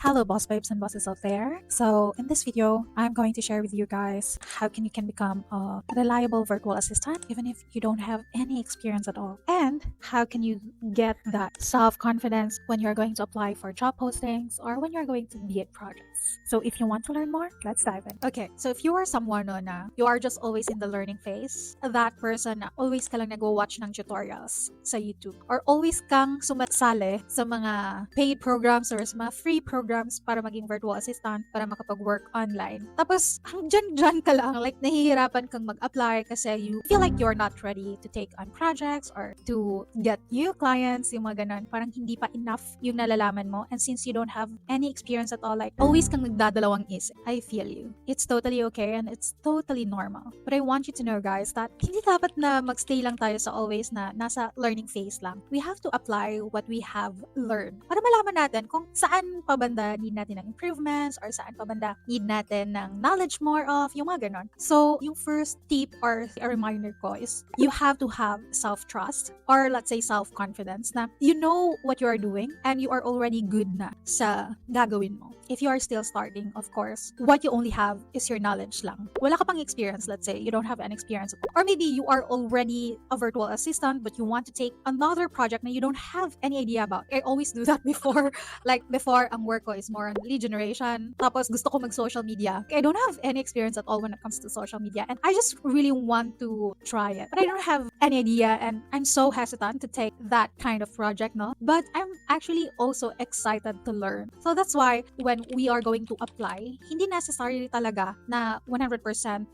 Hello boss babes and bosses out there. So in this video, I'm going to share with you guys how you can become a reliable virtual assistant even if you don't have any experience at all. And how can you get that self-confidence when you're going to apply for job postings or when you're going to be at projects. So if you want to learn more, let's dive in. Okay, so if you are someone na you are just always in the learning phase, that person na always ka lang nag-watch ng tutorials sa YouTube or always kang sumasali sa mga paid programs or sa mga free programs para maging virtual assistant, para makapag-work online. Tapos, hanggang ka lang, like, nahihirapan kang mag-apply kasi you feel like you're not ready to take on projects or to get new clients, yung mga ganun. Parang hindi pa enough yung nalalaman mo. And since you don't have any experience at all, like, always kang nagdadalawang isip. I feel you. It's totally okay and it's totally normal. But I want you to know, guys, that hindi dapat na magstay lang tayo sa always na nasa learning phase lang. We have to apply what we have learned para malaman natin kung saan pa banda need natin ng improvements or saan pa banda need natin ng knowledge more of, yung mga ganon. So, yung first tip or a reminder ko is you have to have self-trust or let's say self-confidence na you know what you are doing and you are already good na sa gagawin mo. If you are still starting, of course, what you only have is your knowledge lang. Wala ka pang experience, let's say, you don't have any experience. Or maybe you are already a virtual assistant but you want to take another project na you don't have any idea about. I always do that before. Like, before, ang work ko is more on lead generation. Tapos, gusto ko mag-social media. I don't have any experience at all when it comes to social media. And I just really want to try it. But I don't have any idea and I'm so hesitant to take that kind of project, no? But I'm actually also excited to learn. So that's why when we are going to apply, hindi necessarily talaga na 100%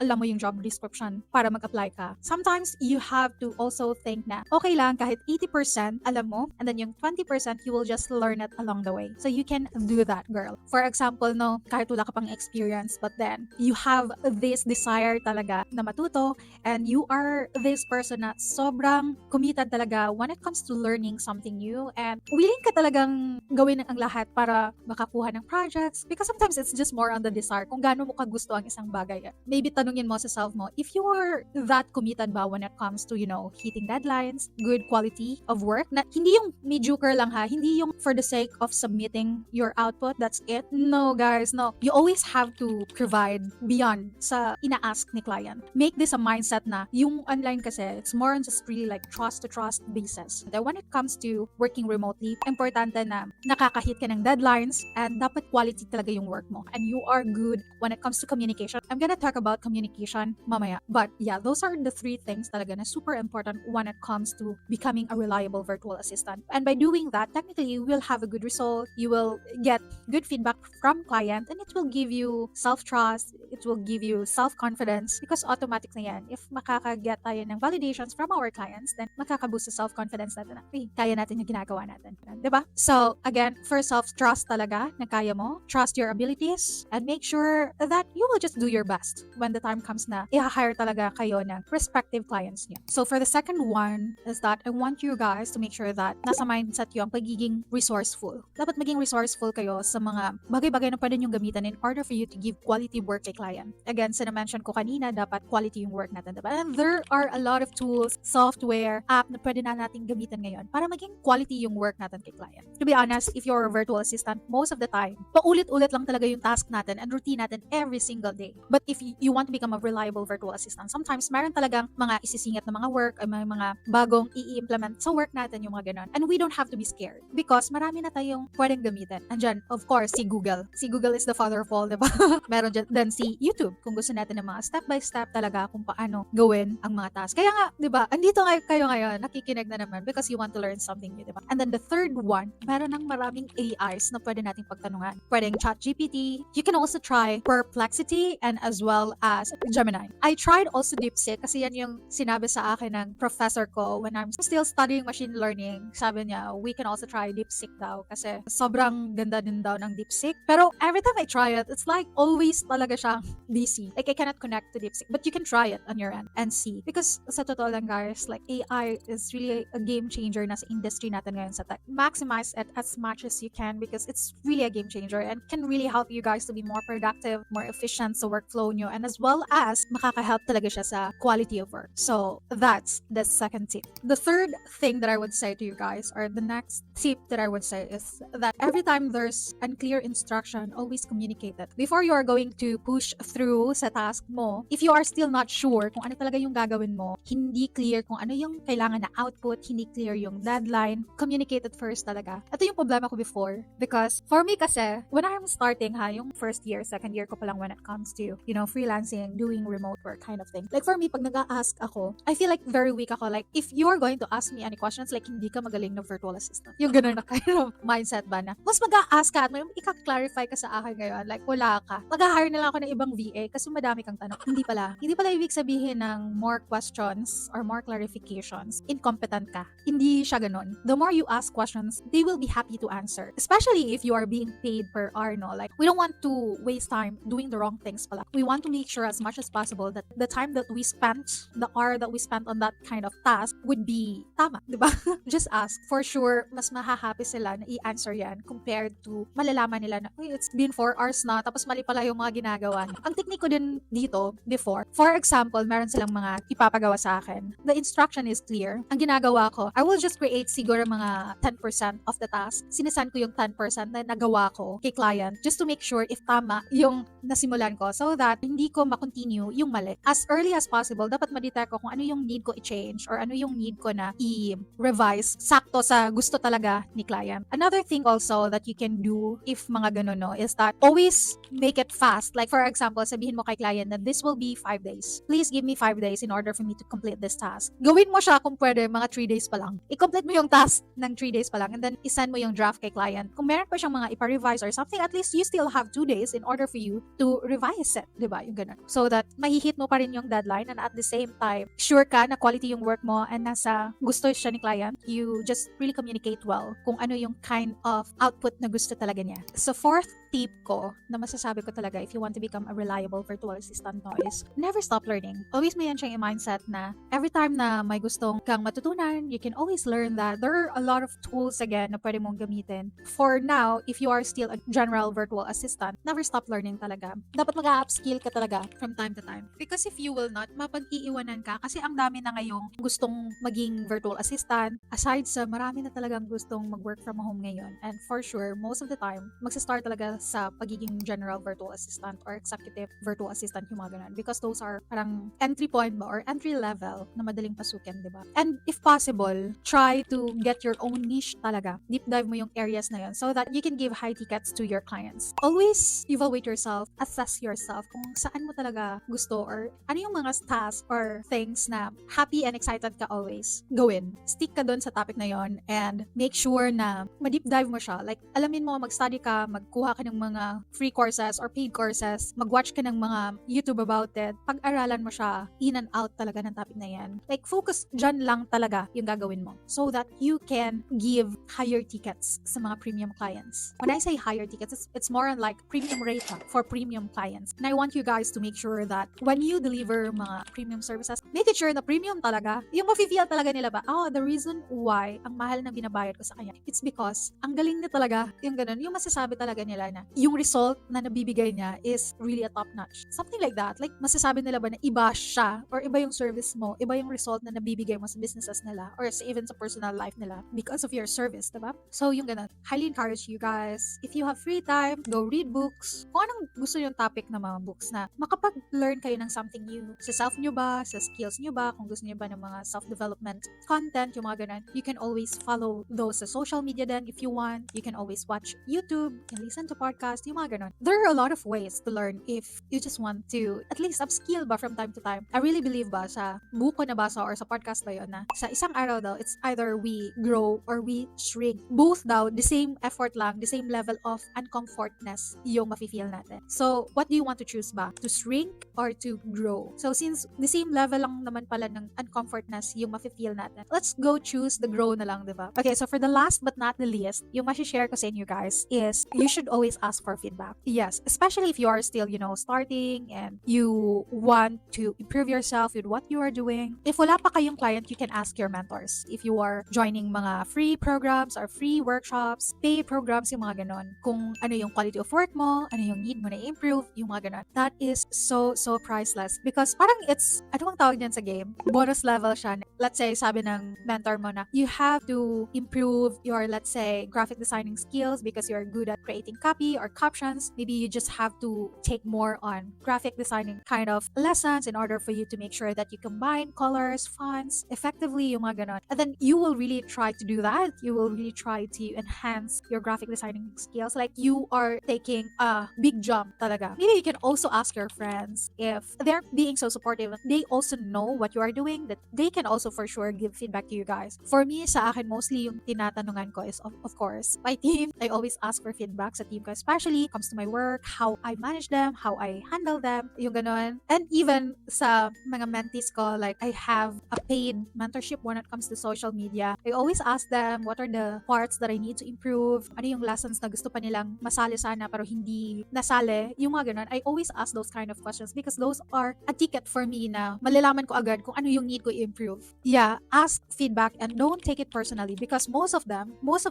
alam mo yung job description para mag-apply ka. Sometimes, you have to also think na okay lang kahit 80% alam mo and then yung 20% you will just learn it along the way. So you can do that, girl. For example, no, kahit wala ka pang experience but then you have this desire talaga na matuto and you are this person na sobrang committed talaga when it comes to learning something new and willing ka talagang gawin ang lahat para makakuha ng projects because sometimes it's just more on the desire kung gaano mo kagusto ang isang bagay. Maybe tanungin mo sa self mo, if you are that committed ba when it comes to, you know, hitting deadlines, good quality of work, na hindi yung mediocre lang ha, hindi yung for the sake of submitting your output, that's it. No, guys, no. You always have to provide beyond sa ina-ask ni client. Make this a mindset na yung online kasi, it's more on just really like trust to trust basis. Then when it comes to working remotely, importante na nakakahit ka ng deadlines and dapat quality talaga yung work mo. And you are good when it comes to communication. I'm gonna talk about communication mamaya. But yeah, those are the three things talaga na super important when it comes to becoming a reliable virtual assistant. And by doing that, technically, you will have a good result. You will get good feedback from client and it will give you self-trust. It will give you self-confidence because automatic na yan. If makaka-get tayo ng validations from our clients, then makaka-boost sa self-confidence natin na, kaya natin yung ginagawa natin. Diba? So, again, first self-trust talaga na kaya mo. Trust your abilities and make sure that you will just do your best when the time comes na i-hire talaga kayo ng respective clients niyo. So, for the second one is that I want you guys to make sure that nasa mindset yung pagiging resourceful. Dapat maging resourceful kayo sa mga bagay-bagay na pwede nyo gamitan in order for you to give quality work kay client. Again, sina-mention ko kanina, dapat quality yung work natin, diba? And there are a lot of tools, software, app na pwede na natin gamitan ngayon para maging quality yung work natin kay client. To be honest, if you're a virtual assistant, most of the time, paulit-ulit lang talaga yung task natin and routine natin every single day. But if you want to become a reliable virtual assistant, sometimes meron talagang mga isisingit na mga work ay may mga bagong i-implement sa work natin yung mga ganon. And we don't have to be scared because marami na tayong pwedeng gamitin. And dyan, of course, si Google. Si Google is the father of all, diba? Meron dyan din si YouTube kung gusto natin ng mga step-by-step talaga kung paano gawin ang mga task. Kaya nga, diba, andito kayo ngayon, nakikinig na naman because you want to learn something new, diba? And then the third one, meron ng maraming AIs na pwede nating pagtanungan. Pwedeng ChatGPT. You can also try Perplexity and as well as Gemini. I tried also DeepSeek kasi yan yung sinabi sa akin ng professor ko when I'm still studying machine learning. Sabi niya, we can also try DeepSeek daw kasi sobrang ganda din daw ng DeepSeek. Pero every time I try it, it's like always talaga siyang DC. Like I cannot connect to DeepSeek. But you can try it on your end and see. Because sa totoo lang guys, like AI is really a game changer na sa industry natin ngayon sa tech. Maximize it as much as you can because it's really a game changer and can really help you guys to be more productive, more efficient sa workflow nyo, and as well as makaka-help talaga siya sa quality of work. So that's the second tip. The third thing that I would say to you guys, or the next tip that I would say is that every time there's focus and clear instruction, always communicate it. Before you are going to push through sa task mo, if you are still not sure kung ano talaga yung gagawin mo, hindi clear kung ano yung kailangan na output, hindi clear yung deadline, communicate it first talaga. Ito yung problema ko before. Because for me kasi, when I'm starting yung first year, second year ko pa lang when it comes to, freelancing, doing remote work kind of thing. Like for me, pag nag-a-ask ako, I feel like very weak ako. Like, if you're going to ask me any questions, like hindi ka magaling na virtual assistant. Yung ganun na kind of mindset ba na, mas mag-a-ask ka at may ika-clarify ka sa akin ngayon. Like, wala ka. Mag-hire na lang ako ng ibang VA kasi madami kang tanong. Hindi pala. Hindi pala ibig sabihin ng more questions or more clarifications, incompetent ka. Hindi siya ganun. The more you ask questions, they will be happy to answer. Especially if you are being paid per hour, no? Like, we don't want to waste time doing the wrong things pala. We want to make sure as much as possible that the time that we spent, the hour that we spent on that kind of task would be tama, di ba? Just ask. For sure, mas mahahappy sila na i-answer yan compared to malalaman nila na, it's been 4 hours na, tapos mali pala yung mga ginagawa. Ang technique ko din dito, before, for example, meron silang mga ipapagawa sa akin. The instruction is clear. Ang ginagawa ko, I will just create siguro mga 10% of the task. Sinesend ko yung 10% na nagawa ko kay client just to make sure if tama yung nasimulan ko so that hindi ko ma-continue yung mali. As early as possible, dapat ma-detect ko kung ano yung need ko i-change or ano yung need ko na i-revise sakto sa gusto talaga ni client. Another thing also that you can do if mga ganun, no, is that always make it fast. Like for example, sabihin mo kay client that this will be 5 days. Please give me 5 days in order for me to complete this task. Gawin mo siya kung pwede mga 3 days pa lang. I-complete mo yung task ng 3 days pa lang and then isend mo yung draft kay client. Kung meron pa siyang mga ipa-revise or something, at least you still have 2 days in order for you to revise it. Diba? Yung ganun. So that mahihit mo pa rin yung deadline and at the same time, sure ka na quality yung work mo and nasa gusto siya ni client, you just really communicate well kung ano yung kind of output na gusto talaga niya. So fourth tip ko na masasabi ko talaga if you want to become a reliable virtual assistant, no, is never stop learning. Always may yan siyang mindset na every time na may gustong kang matutunan, you can always learn that there are a lot of tools again na pwede mong gamitin. For now, if you are still a general virtual assistant, never stop learning talaga. Dapat mag-upskill ka talaga from time to time. Because if you will not, mapag-iiwanan ka kasi ang dami na ngayong gustong maging virtual assistant aside sa marami na talagang gustong mag-work from home ngayon. And for sure, most of the time, magsa-start talaga sa pagiging general virtual assistant or executive virtual assistant yung mga ganun. Because those are parang entry point mo or entry level na madaling pasukin, di ba? And if possible, try to get your own niche talaga. Deep dive mo yung areas na yun so that you can give high tickets to your clients. Always evaluate yourself, assess yourself kung saan mo talaga gusto or ano yung mga tasks or things na happy and excited ka always gawin. Stick ka dun sa topic na yon and make sure na ma-deep dive mo siya. Like, alamin mo, mag-study ka, magkuha ka ng mga free courses or paid courses, mag-watch ka ng mga YouTube about it, pag-aralan mo siya in and out talaga ng topic na yan. Like, focus dyan lang talaga yung gagawin mo so that you can give higher tickets sa mga premium clients. When I say higher tickets, it's more on like premium rate for premium clients. And I want you guys to make sure that when you deliver mga premium services, make it sure na premium talaga. Yung mafe-feel talaga nila ba, the reason why ang mahal na binabayad ko sa kanya, it's because ang galing niya talaga, yung ganun, yung masasabi talaga nila na yung result na nabibigay niya is really a top notch. Something like that. Like, masasabi nila ba na iba siya or iba yung service mo, iba yung result na nabibigay mo sa businesses nila or even sa personal life nila because of your service, diba? So, yung ganun. Highly encourage you guys, if you have free time, go read books. Kung anong gusto yung topic ng mga books na makapag-learn kayo ng something new. Sa self nyo ba? Sa skills nyo ba? Kung gusto nyo ba ng mga self-development content, yung mga ganun, you can always follow those sa social media then if you want. You can always watch YouTube and listen to podcasts, yung mga ganun. There are a lot of ways to learn if you just want to at least upskill ba from time to time. I really believe ba sa book ko nabasa or sa podcast ba yun na sa isang araw daw, it's either we grow or we shrink. Both daw, the same effort lang, the same level of uncomfortness yung mafe-feel natin. So, what do you want to choose ba? To shrink or to grow? So, since the same level lang naman pala ng uncomfortness yung mafe-feel natin, let's go choose the grow na lang, diba? Okay, so for the last but not the least, yung ma-share ko sa inyo guys is you should always ask for feedback. Yes, especially if you are still, starting and you want to improve yourself with what you are doing. If wala pa kayong client, you can ask your mentors. If you are joining mga free programs or free workshops, paid programs, yung mga ganon. Kung ano yung quality of work mo, ano yung need mo na improve, yung mga ganon. That is so priceless because parang it's, ano bang tawag niyan sa game? Bonus level siya. Let's say, sabi ng mentor mo na, you have to improve your, let's say, graphic designing skills because you're good at creating copy or captions. Maybe you just have to take more on graphic designing kind of lessons in order for you to make sure that you combine colors, fonts effectively, yung mga ganon. And then you will really try to do that. You will really try to enhance your graphic designing skills. Like you are taking a big jump talaga. Maybe you can also ask your friends if they're being so supportive. They also know what you are doing, that they can also for sure give feedback to you guys. For me, sa akin, mostly yung tinatanungan ko is of course, my team. I always ask for feedback sa team ko, especially comes to my work, how I manage them, how I handle them, yung ganon. And even sa mga mentees ko, like I have a paid mentorship when it comes to social media. I always ask them what are the parts that I need to improve, ano yung lessons na gusto pa nilang masali sana pero hindi nasali, yung mga ganon. I always ask those kind of questions because those are a ticket for me na malalaman ko agad kung ano yung need ko i-improve. Yeah, ask feedback and don't take it personally because most of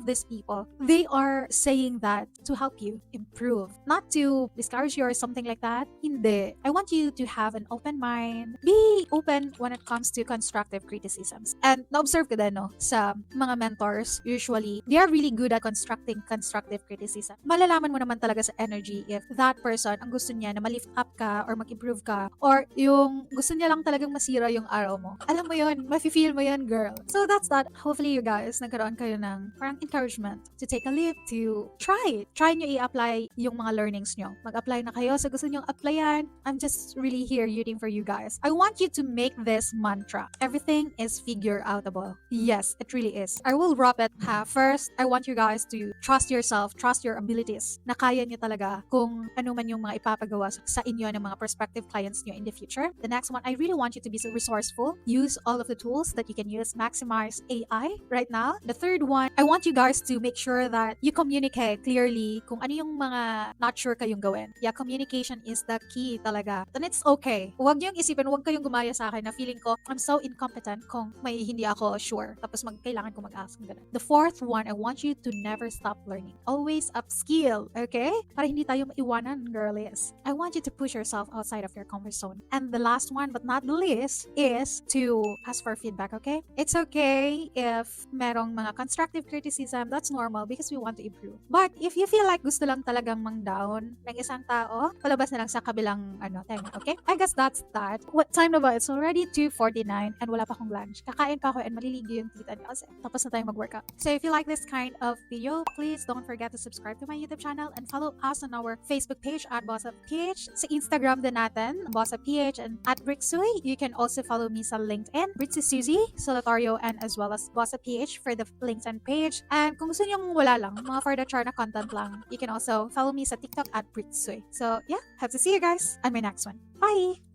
these people, they are saying that to help you improve, not to discourage you or something like that. Hindi. I want you to have an open mind. Be open when it comes to constructive criticisms. And na-observe ko din, no, sa mga mentors, usually, they are really good at constructing constructive criticism. Malalaman mo naman talaga sa energy if that person, ang gusto niya na ma-lift up ka or mag-improve ka, or yung gusto niya lang talagang masira yung araw mo. Alam mo yun, mafe-feel mo yun, girl. So that's that. Hopefully you guys, nagkaroon kayo ng parang encouragement to take a leap, to try it. Try nyo i-apply yung mga learnings nyo. Mag-apply na kayo sa gusto nyong applyan. I'm just really here rooting for you guys. I want you to make this mantra. Everything is figure-outable. Yes, it really is. I will wrap it. First, I want you guys to trust yourself, trust your abilities, na kaya nyo talaga kung ano man yung mga ipapagawa sa inyo ng mga prospective clients nyo in the future. The next one, I really want you to be so resourceful. Use all of the tools that you can use. Maximize AI right now. The third one, I want you guys to make sure that you communicate clearly kung ano yung mga not sure kayong gawin. Yeah, communication is the key talaga. And it's okay. Huwag niyong isipin, huwag kayong gumaya sa akin na feeling ko, I'm so incompetent kung may hindi ako sure. Tapos kailangan ko mag-ask. The fourth one, I want you to never stop learning. Always upskill, okay? Para hindi tayo maiwanan, girlies. I want you to push yourself outside of your comfort zone. And the last one, but not the least, is to ask for feedback, okay? It's okay if merong mga constructive criticism. That's normal because we want to improve. But if you feel like gusto lang talagang mang-down ng isang tao, palabas na lang sa kabilang tenga, okay? I guess that's that. What time na ba? It's already 2:49 and wala pa akong lunch. Kakain pa ako and maliligo yung tita niya kasi tapos na tayong mag-workout. So if you like this kind of video, please don't forget to subscribe to my YouTube channel and follow us on our Facebook page at BossedUp PH. Sa Instagram din natin, BossedUp PH and at 𝐷𝐸𝐶𝐢. You can also follow me sa LinkedIn, Susie, Solitario, and as well as BossedUp PH for the LinkedIn page. And kung gusto nyo wala lang, mga for the chart na content lang, you can also follow me sa TikTok at 𝐷𝐸𝐶𝐢. So yeah, hope to see you guys on my next one. Bye!